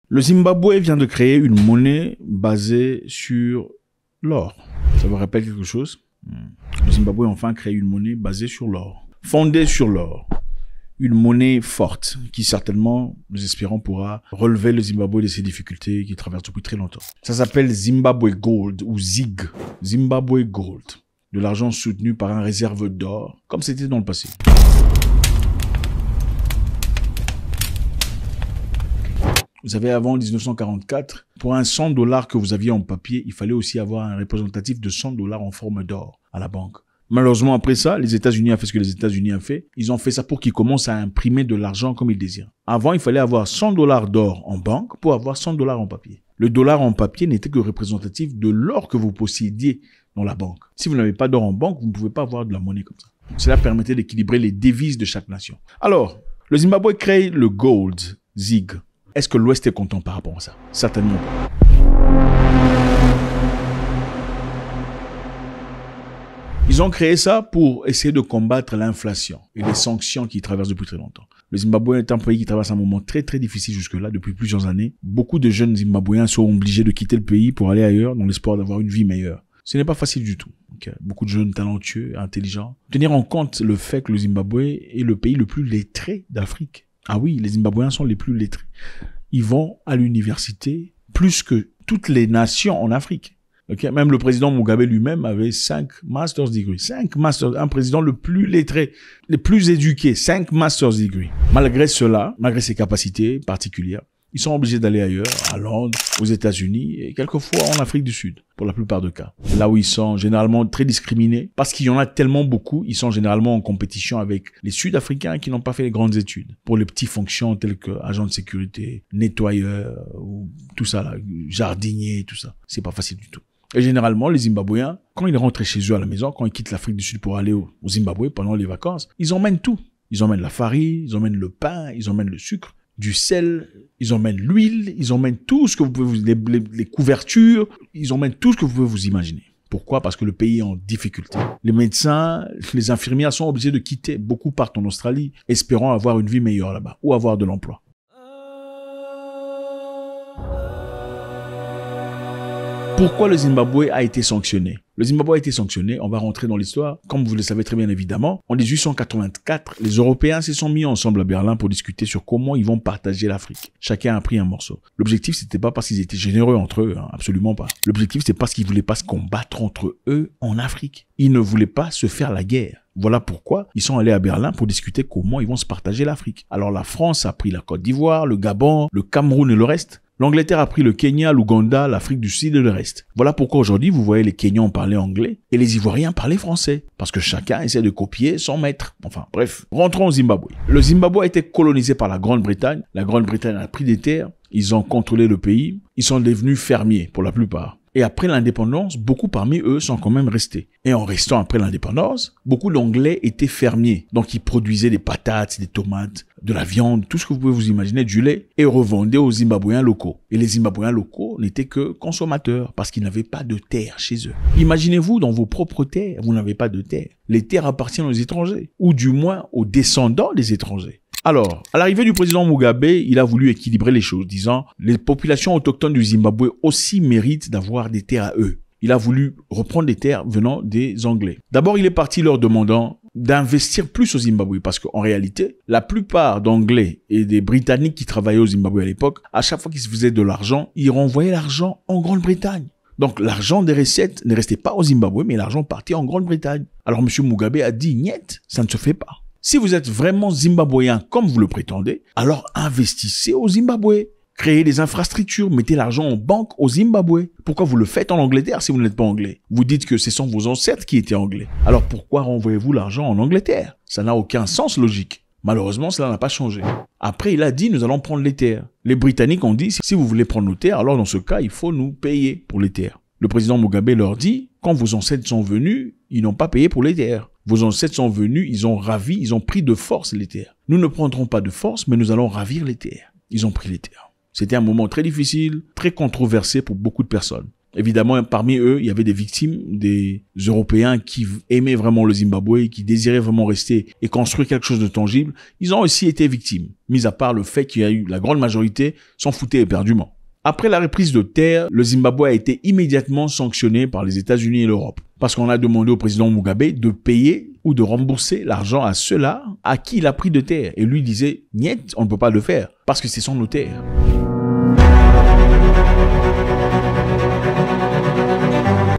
Le Zimbabwe vient de créer une monnaie basée sur l'or. Ça vous rappelle quelque chose? Le Zimbabwe a enfin créé une monnaie basée sur l'or. Fondée sur l'or. Une monnaie forte qui certainement, nous espérons, pourra relever le Zimbabwe de ses difficultés qu'il traverse depuis très longtemps. Ça s'appelle Zimbabwe Gold ou ZIG. Zimbabwe Gold. De l'argent soutenu par un réserve d'or, comme c'était dans le passé. Vous savez, avant 1944, pour un 100 $ que vous aviez en papier, il fallait aussi avoir un représentatif de 100 $ en forme d'or à la banque. Malheureusement, après ça, les États-Unis ont fait ce que les États-Unis ont fait. Ils ont fait ça pour qu'ils commencent à imprimer de l'argent comme ils désirent. Avant, il fallait avoir 100 $ d'or en banque pour avoir 100 $ en papier. Le dollar en papier n'était que représentatif de l'or que vous possédiez dans la banque. Si vous n'avez pas d'or en banque, vous ne pouvez pas avoir de la monnaie comme ça. Cela permettait d'équilibrer les devises de chaque nation. Alors, le Zimbabwe crée le Gold, ZIG. Est-ce que l'Ouest est content par rapport à ça? Certainement pas. Ils ont créé ça pour essayer de combattre l'inflation et les sanctions qui traversent depuis très longtemps. Le Zimbabwe est un pays qui traverse un moment très très difficile jusque-là, depuis plusieurs années. Beaucoup de jeunes Zimbabwéens sont obligés de quitter le pays pour aller ailleurs dans l'espoir d'avoir une vie meilleure. Ce n'est pas facile du tout. Okay. Beaucoup de jeunes talentueux, intelligents. Tenir en compte le fait que le Zimbabwe est le pays le plus lettré d'Afrique. Ah oui, les Zimbabwéens sont les plus lettrés. Ils vont à l'université plus que toutes les nations en Afrique. Okay. Même le président Mugabe lui-même avait 5 master's degrees. 5 masters, un président le plus lettré, le plus éduqué, 5 master's degrees. Malgré cela, malgré ses capacités particulières, ils sont obligés d'aller ailleurs, à Londres, aux États-Unis et quelquefois en Afrique du Sud, pour la plupart des cas. Là où ils sont généralement très discriminés, parce qu'il y en a tellement beaucoup, ils sont généralement en compétition avec les Sud-Africains qui n'ont pas fait les grandes études. Pour les petites fonctions telles que agent de sécurité, nettoyeur, ou tout ça là, jardinier, tout ça. C'est pas facile du tout. Et généralement, les Zimbabwéens, quand ils rentrent chez eux à la maison, quand ils quittent l'Afrique du Sud pour aller au Zimbabwe pendant les vacances, ils emmènent tout. Ils emmènent la farine, ils emmènent le pain, ils emmènent le sucre, du sel, ils emmènent l'huile, ils emmènent tout ce que vous pouvez, les couvertures, ils emmènent tout ce que vous pouvez vous imaginer. Pourquoi? Parce que le pays est en difficulté. Les médecins, les infirmières sont obligés de quitter. Beaucoup partent en Australie, espérant avoir une vie meilleure là-bas, ou avoir de l'emploi. Pourquoi le Zimbabwe a été sanctionné? Le Zimbabwe a été sanctionné, on va rentrer dans l'histoire, comme vous le savez très bien évidemment. En 1884, les Européens se sont mis ensemble à Berlin pour discuter sur comment ils vont partager l'Afrique. Chacun a pris un morceau. L'objectif, c'était pas parce qu'ils étaient généreux entre eux, hein, absolument pas. L'objectif, c'est parce qu'ils voulaient pas se combattre entre eux en Afrique. Ils ne voulaient pas se faire la guerre. Voilà pourquoi ils sont allés à Berlin pour discuter comment ils vont se partager l'Afrique. Alors la France a pris la Côte d'Ivoire, le Gabon, le Cameroun et le reste. L'Angleterre a pris le Kenya, l'Ouganda, l'Afrique du Sud et le reste. Voilà pourquoi aujourd'hui, vous voyez les Kenyans parler anglais et les Ivoiriens parler français. Parce que chacun essaie de copier son maître. Enfin, bref. Rentrons au Zimbabwe. Le Zimbabwe a été colonisé par la Grande-Bretagne. La Grande-Bretagne a pris des terres. Ils ont contrôlé le pays. Ils sont devenus fermiers, pour la plupart. Et après l'indépendance, beaucoup parmi eux sont quand même restés. Et en restant après l'indépendance, beaucoup d'Anglais étaient fermiers. Donc ils produisaient des patates, des tomates, de la viande, tout ce que vous pouvez vous imaginer, du lait, et revendaient aux Zimbabwéens locaux. Et les Zimbabwéens locaux n'étaient que consommateurs, parce qu'ils n'avaient pas de terre chez eux. Imaginez-vous, dans vos propres terres, vous n'avez pas de terre. Les terres appartiennent aux étrangers, ou du moins aux descendants des étrangers. Alors, à l'arrivée du président Mugabe, il a voulu équilibrer les choses, disant « Les populations autochtones du Zimbabwe aussi méritent d'avoir des terres à eux ». Il a voulu reprendre des terres venant des Anglais. D'abord, il est parti leur demandant d'investir plus au Zimbabwe, parce qu'en réalité, la plupart d'Anglais et des Britanniques qui travaillaient au Zimbabwe à l'époque, à chaque fois qu'ils se faisaient de l'argent, ils renvoyaient l'argent en Grande-Bretagne. Donc, l'argent des recettes ne restait pas au Zimbabwe, mais l'argent partait en Grande-Bretagne. Alors, M. Mugabe a dit « Niet, ça ne se fait pas ». Si vous êtes vraiment zimbabwéen comme vous le prétendez, alors investissez au Zimbabwe. Créez des infrastructures, mettez l'argent en banque au Zimbabwe. Pourquoi vous le faites en Angleterre si vous n'êtes pas anglais? Vous dites que ce sont vos ancêtres qui étaient anglais. Alors pourquoi renvoyez-vous l'argent en Angleterre? Ça n'a aucun sens logique. Malheureusement, cela n'a pas changé. Après, il a dit, nous allons prendre les terres. Les Britanniques ont dit, si vous voulez prendre nos terres, alors dans ce cas, il faut nous payer pour les terres. Le président Mugabe leur dit, quand vos ancêtres sont venus, ils n'ont pas payé pour les terres. Vos ancêtres sont venus, ils ont ravi, ils ont pris de force les terres. Nous ne prendrons pas de force, mais nous allons ravir les terres. Ils ont pris les terres. C'était un moment très difficile, très controversé pour beaucoup de personnes. Évidemment, parmi eux, il y avait des victimes, des Européens qui aimaient vraiment le Zimbabwe, qui désiraient vraiment rester et construire quelque chose de tangible. Ils ont aussi été victimes, mis à part le fait qu'il y a eu la grande majorité s'en foutait éperdument. Après la reprise de terre, le Zimbabwe a été immédiatement sanctionné par les États-Unis et l'Europe. Parce qu'on a demandé au président Mugabe de payer ou de rembourser l'argent à ceux-là à qui il a pris de terre. Et lui disait, niet, on ne peut pas le faire parce que ce sont nos terres.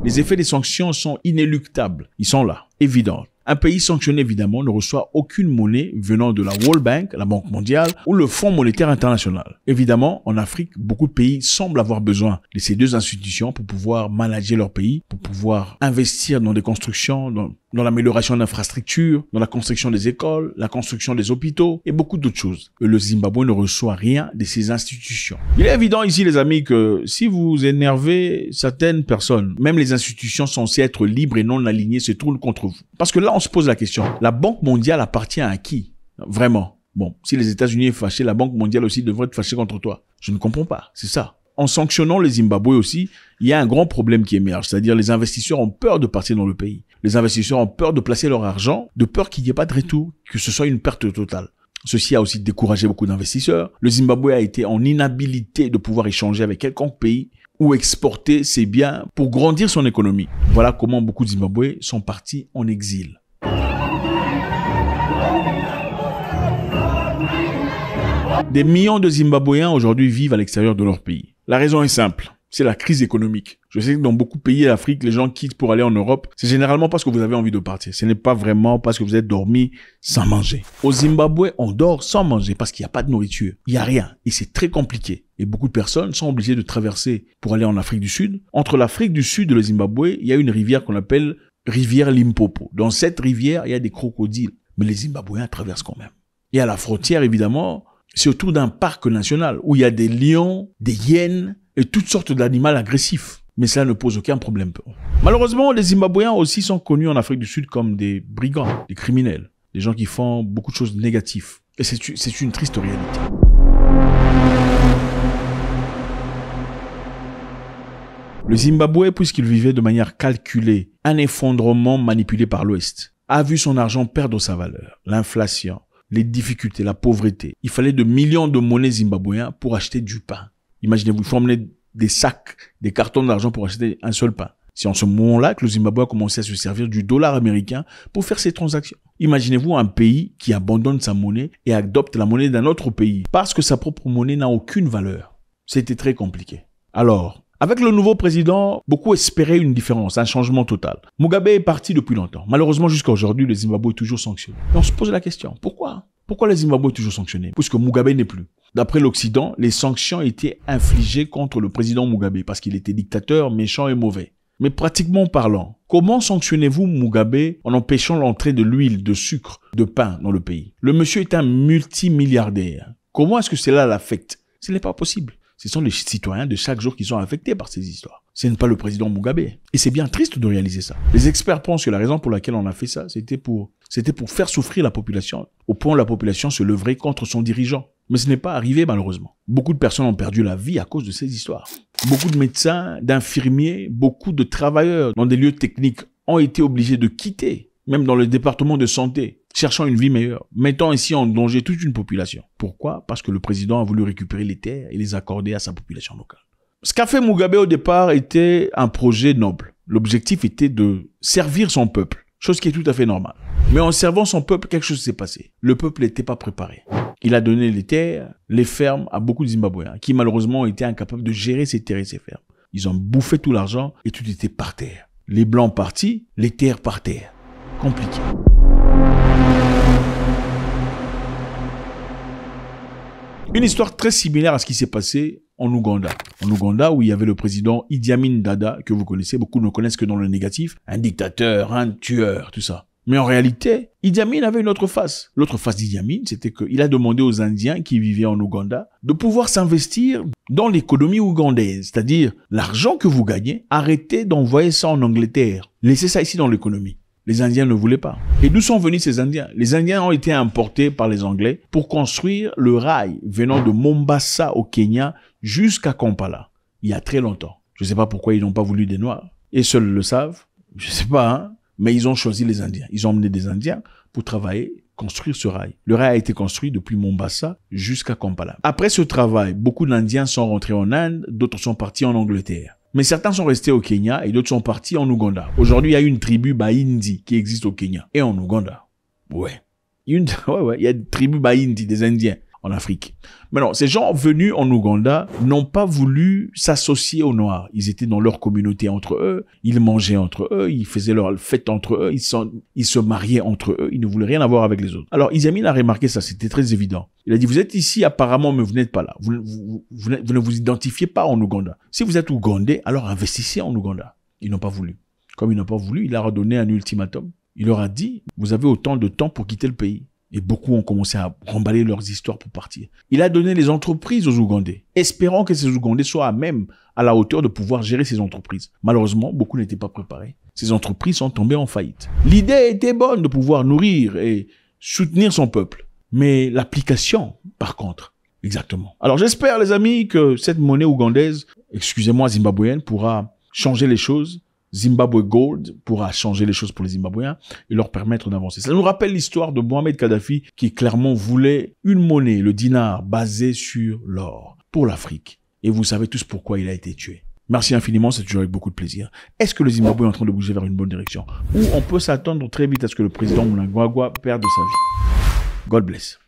Les effets des sanctions sont inéluctables. Ils sont là, évidents. Un pays sanctionné, évidemment, ne reçoit aucune monnaie venant de la World Bank, la Banque mondiale, ou le Fonds monétaire international. Évidemment, en Afrique, beaucoup de pays semblent avoir besoin de ces deux institutions pour pouvoir manager leur pays, pour pouvoir investir dans des constructions, dans l'amélioration d'infrastructures, dans la construction des écoles, la construction des hôpitaux et beaucoup d'autres choses. Et le Zimbabwe ne reçoit rien de ces institutions. Il est évident ici, les amis, que si vous énervez certaines personnes, même les institutions censées être libres et non alignées se tournent contre vous. Parce que là, on se pose la question, la Banque mondiale appartient à qui? Vraiment. Bon, si les États-Unis sont fâchés, la Banque mondiale aussi devrait être fâchée contre toi. Je ne comprends pas, c'est ça. En sanctionnant les Zimbabwe aussi, il y a un grand problème qui émerge, c'est-à-dire les investisseurs ont peur de partir dans le pays. Les investisseurs ont peur de placer leur argent, de peur qu'il n'y ait pas de retour, que ce soit une perte totale. Ceci a aussi découragé beaucoup d'investisseurs. Le Zimbabwe a été en inhabilité de pouvoir échanger avec quelconque pays ou exporter ses biens pour grandir son économie. Voilà comment beaucoup de Zimbabwe sont partis en exil. Des millions de Zimbabwéens aujourd'hui vivent à l'extérieur de leur pays. La raison est simple, c'est la crise économique. Je sais que dans beaucoup de pays d'Afrique, les gens quittent pour aller en Europe. C'est généralement parce que vous avez envie de partir. Ce n'est pas vraiment parce que vous êtes dormi sans manger. Au Zimbabwe, on dort sans manger parce qu'il n'y a pas de nourriture. Il n'y a rien. Et c'est très compliqué. Et beaucoup de personnes sont obligées de traverser pour aller en Afrique du Sud. Entre l'Afrique du Sud et le Zimbabwe, il y a une rivière qu'on appelle rivière Limpopo. Dans cette rivière, il y a des crocodiles. Mais les Zimbabwéens traversent quand même. Et à la frontière, évidemment, c'est autour d'un parc national où il y a des lions, des hyènes et toutes sortes d'animaux agressifs. Mais cela ne pose aucun problème. Malheureusement, les Zimbabwéens aussi sont connus en Afrique du Sud comme des brigands, des criminels, des gens qui font beaucoup de choses négatives. Et c'est une triste réalité. Le Zimbabwe, puisqu'il vivait de manière calculée, un effondrement manipulé par l'Ouest, a vu son argent perdre sa valeur, l'inflation, les difficultés, la pauvreté. Il fallait de millions de monnaies zimbabwéens pour acheter du pain. Imaginez-vous, il faut emmener des sacs, des cartons d'argent pour acheter un seul pain. C'est en ce moment-là que le Zimbabwe a commencé à se servir du dollar américain pour faire ses transactions. Imaginez-vous un pays qui abandonne sa monnaie et adopte la monnaie d'un autre pays parce que sa propre monnaie n'a aucune valeur. C'était très compliqué. Alors, avec le nouveau président, beaucoup espéraient une différence, un changement total. Mugabe est parti depuis longtemps. Malheureusement, jusqu'à aujourd'hui, le Zimbabwe est toujours sanctionné. Et on se pose la question, pourquoi? Pourquoi le Zimbabwe est toujours sanctionné? Puisque Mugabe n'est plus. D'après l'Occident, les sanctions étaient infligées contre le président Mugabe parce qu'il était dictateur, méchant et mauvais. Mais pratiquement parlant, comment sanctionnez-vous Mugabe en empêchant l'entrée de l'huile, de sucre, de pain dans le pays? Le monsieur est un multimilliardaire. Comment est-ce que cela l'affecte? Ce n'est pas possible. Ce sont les citoyens de chaque jour qui sont affectés par ces histoires. Ce n'est pas le président Mugabe. Et c'est bien triste de réaliser ça. Les experts pensent que la raison pour laquelle on a fait ça, c'était pour faire souffrir la population, au point où la population se leverait contre son dirigeant. Mais ce n'est pas arrivé malheureusement. Beaucoup de personnes ont perdu la vie à cause de ces histoires. Beaucoup de médecins, d'infirmiers, beaucoup de travailleurs dans des lieux techniques ont été obligés de quitter, même dans le département de santé, cherchant une vie meilleure, mettant ainsi en danger toute une population. Pourquoi? Parce que le président a voulu récupérer les terres et les accorder à sa population locale. Ce qu'a fait Mugabe au départ était un projet noble. L'objectif était de servir son peuple, chose qui est tout à fait normale. Mais en servant son peuple, quelque chose s'est passé. Le peuple n'était pas préparé. Il a donné les terres, les fermes à beaucoup de Zimbabwéens qui malheureusement ont été incapables de gérer ces terres et ces fermes. Ils ont bouffé tout l'argent et tout était par terre. Les blancs partis, les terres par terre. Compliqué. Une histoire très similaire à ce qui s'est passé en Ouganda. En Ouganda, où il y avait le président Idi Amin Dada, que vous connaissez, beaucoup ne connaissent que dans le négatif, un dictateur, un tueur, tout ça. Mais en réalité, Idi Amin avait une autre face. L'autre face d'Idi Amin, c'était qu'il a demandé aux Indiens qui vivaient en Ouganda de pouvoir s'investir dans l'économie ougandaise. C'est-à-dire, l'argent que vous gagnez, arrêtez d'envoyer ça en Angleterre. Laissez ça ici dans l'économie. Les Indiens ne voulaient pas. Et d'où sont venus ces Indiens? Les Indiens ont été importés par les Anglais pour construire le rail venant de Mombasa au Kenya jusqu'à Kampala, il y a très longtemps. Je ne sais pas pourquoi ils n'ont pas voulu des Noirs. Et seuls le savent. Je ne sais pas, hein. Mais ils ont choisi les Indiens. Ils ont emmené des Indiens pour travailler, construire ce rail. Le rail a été construit depuis Mombasa jusqu'à Kampala. Après ce travail, beaucoup d'Indiens sont rentrés en Inde, d'autres sont partis en Angleterre. Mais certains sont restés au Kenya et d'autres sont partis en Ouganda. Aujourd'hui, il y a une tribu Bahindi qui existe au Kenya et en Ouganda. Ouais. Il y a une tribu Bahindi, des Indiens en Afrique. Mais non, ces gens venus en Ouganda n'ont pas voulu s'associer aux Noirs. Ils étaient dans leur communauté entre eux, ils mangeaient entre eux, ils faisaient leur fête entre eux, ils se mariaient entre eux, ils ne voulaient rien avoir avec les autres. Alors, Idi Amin a remarqué ça, c'était très évident. Il a dit, vous êtes ici apparemment, mais vous n'êtes pas là. Vous ne vous identifiez pas en Ouganda. Si vous êtes Ougandais, alors investissez en Ouganda. Ils n'ont pas voulu. Comme ils n'ont pas voulu, il leur a donné un ultimatum. Il leur a dit, vous avez autant de temps pour quitter le pays. Et beaucoup ont commencé à remballer leurs histoires pour partir. Il a donné les entreprises aux Ougandais, espérant que ces Ougandais soient même à la hauteur de pouvoir gérer ces entreprises. Malheureusement, beaucoup n'étaient pas préparés. Ces entreprises sont tombées en faillite. L'idée était bonne de pouvoir nourrir et soutenir son peuple. Mais l'application, par contre, exactement. Alors j'espère, les amis, que cette monnaie ougandaise, excusez-moi, zimbabwéenne, pourra changer les choses. Zimbabwe Gold pourra changer les choses pour les Zimbabwéens et leur permettre d'avancer. Ça nous rappelle l'histoire de Mohamed Kadhafi qui clairement voulait une monnaie, le dinar, basée sur l'or pour l'Afrique. Et vous savez tous pourquoi il a été tué. Merci infiniment, c'est toujours avec beaucoup de plaisir. Est-ce que le Zimbabwe est en train de bouger vers une bonne direction? Ou on peut s'attendre très vite à ce que le président Mnangagwa perde sa vie? God bless.